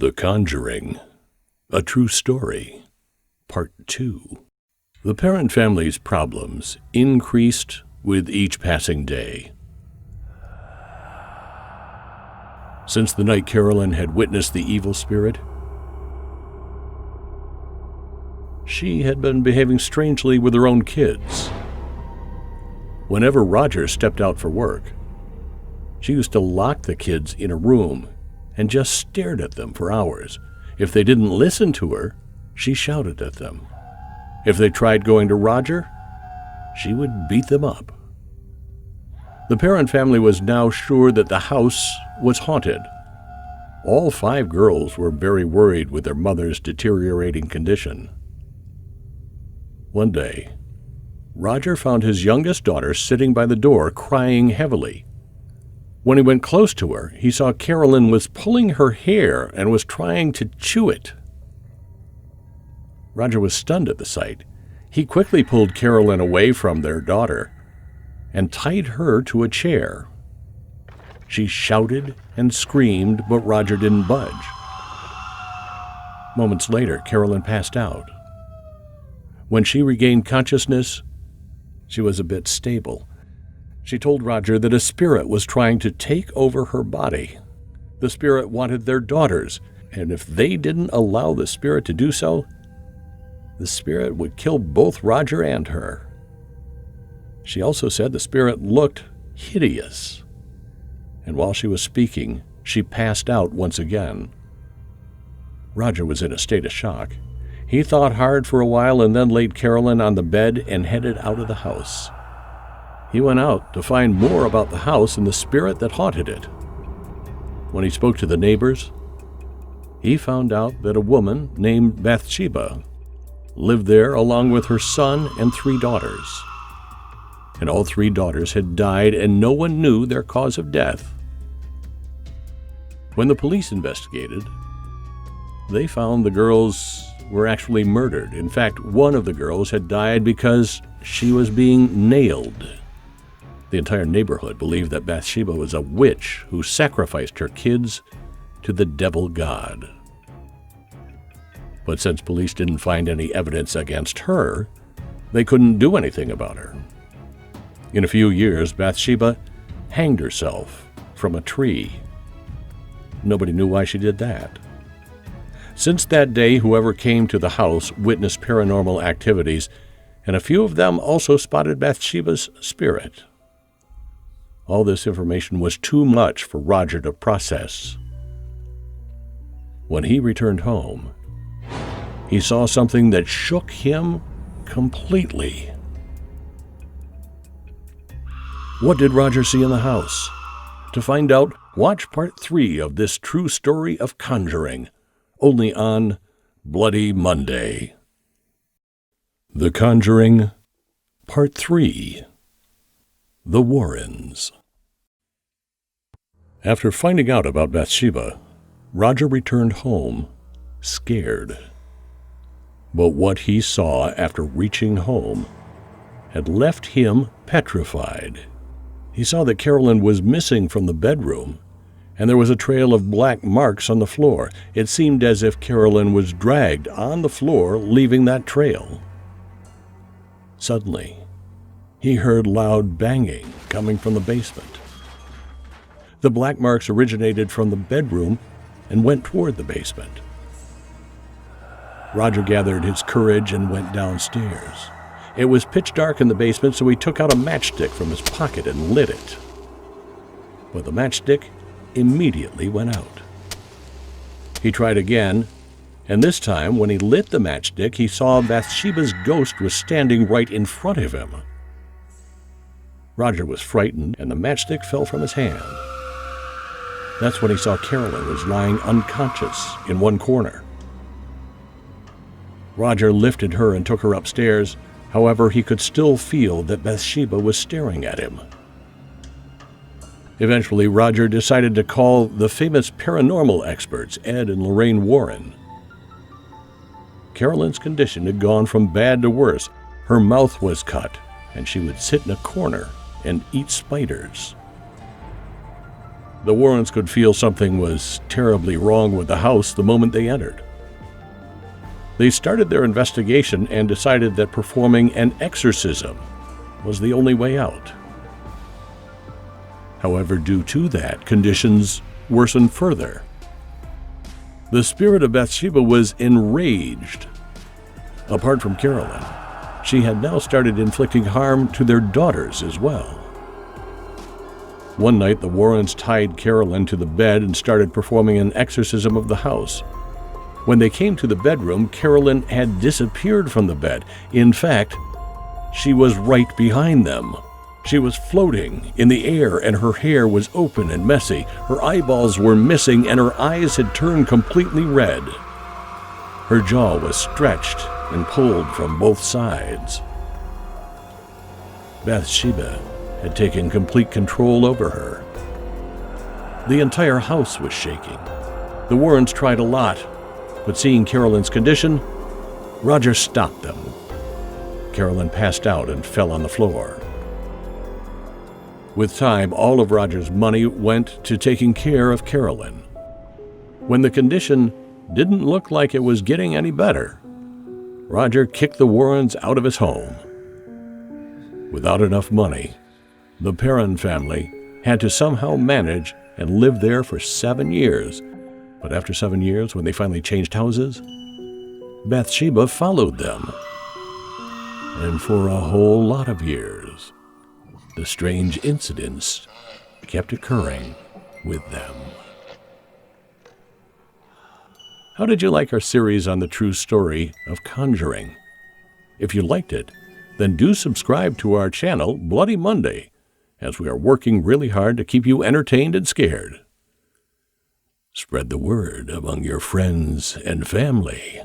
The Conjuring, a True Story, Part 2. The Parent family's problems increased with each passing day. Since the night Carolyn had witnessed the evil spirit, she had been behaving strangely with her own kids. Whenever Roger stepped out for work, she used to lock the kids in a room and just stared at them for hours. If they didn't listen to her, she shouted at them. If they tried going to Roger, she would beat them up. The Parent family was now sure that the house was haunted. All 5 girls were very worried with their mother's deteriorating condition. One day, Roger found his youngest daughter sitting by the door crying heavily. When he went close to her, he saw Carolyn was pulling her hair and was trying to chew it. Roger was stunned at the sight. He quickly pulled Carolyn away from their daughter and tied her to a chair. She shouted and screamed, but Roger didn't budge. Moments later, Carolyn passed out. When she regained consciousness, she was a bit stable. She told Roger that a spirit was trying to take over her body. The spirit wanted their daughters, and if they didn't allow the spirit to do so, the spirit would kill both Roger and her. She also said the spirit looked hideous, and while she was speaking, she passed out once again. Roger was in a state of shock. He thought hard for a while and then laid Carolyn on the bed and headed out of the house. He went out to find more about the house and the spirit that haunted it. When he spoke to the neighbors, he found out that a woman named Bathsheba lived there along with her son and 3 daughters. And all 3 daughters had died, and no one knew their cause of death. When the police investigated, they found the girls were actually murdered. In fact, one of the girls had died because she was being nailed. The entire neighborhood believed that Bathsheba was a witch who sacrificed her kids to the devil god. But since police didn't find any evidence against her, they couldn't do anything about her. In a few years, Bathsheba hanged herself from a tree. Nobody knew why she did that. Since that day, whoever came to the house witnessed paranormal activities, and a few of them also spotted Bathsheba's spirit. All this information was too much for Roger to process. When he returned home, he saw something that shook him completely. What did Roger see in the house? To find out, watch Part 3 of this true story of Conjuring, only on Bloody Monday. The Conjuring, Part 3. The Warrens. After finding out about Bathsheba, Roger returned home, scared. But what he saw after reaching home had left him petrified. He saw that Carolyn was missing from the bedroom, and there was a trail of black marks on the floor. It seemed as if Carolyn was dragged on the floor, leaving that trail. Suddenly, he heard loud banging coming from the basement. The black marks originated from the bedroom and went toward the basement. Roger gathered his courage and went downstairs. It was pitch dark in the basement, so he took out a matchstick from his pocket and lit it. But the matchstick immediately went out. He tried again, and this time, when he lit the matchstick, he saw Bathsheba's ghost was standing right in front of him. Roger was frightened, and the matchstick fell from his hand. That's when he saw Carolyn was lying unconscious in one corner. Roger lifted her and took her upstairs. However, he could still feel that Bathsheba was staring at him. Eventually, Roger decided to call the famous paranormal experts, Ed and Lorraine Warren. Carolyn's condition had gone from bad to worse. Her mouth was cut, and she would sit in a corner and eat spiders. The Warrens could feel something was terribly wrong with the house the moment they entered. They started their investigation and decided that performing an exorcism was the only way out. However, due to that, conditions worsened further. The spirit of Bathsheba was enraged. Apart from Carolyn, she had now started inflicting harm to their daughters as well. One night, the Warrens tied Carolyn to the bed and started performing an exorcism of the house. When they came to the bedroom, Carolyn had disappeared from the bed. In fact, she was right behind them. She was floating in the air, and her hair was open and messy. Her eyeballs were missing, and her eyes had turned completely red. Her jaw was stretched and pulled from both sides. Bathsheba had taken complete control over her. The entire house was shaking. The Warrens tried a lot, but seeing Carolyn's condition, Roger stopped them. Carolyn passed out and fell on the floor. With time, all of Roger's money went to taking care of Carolyn. When the condition didn't look like it was getting any better, Roger kicked the Warrens out of his home. Without enough money, the Perron family had to somehow manage and live there for 7 years. But after 7 years, when they finally changed houses, Bathsheba followed them. And for a whole lot of years, the strange incidents kept occurring with them. How did you like our series on the true story of Conjuring? If you liked it, then do subscribe to our channel, Bloody Monday, as we are working really hard to keep you entertained and scared. Spread the word among your friends and family.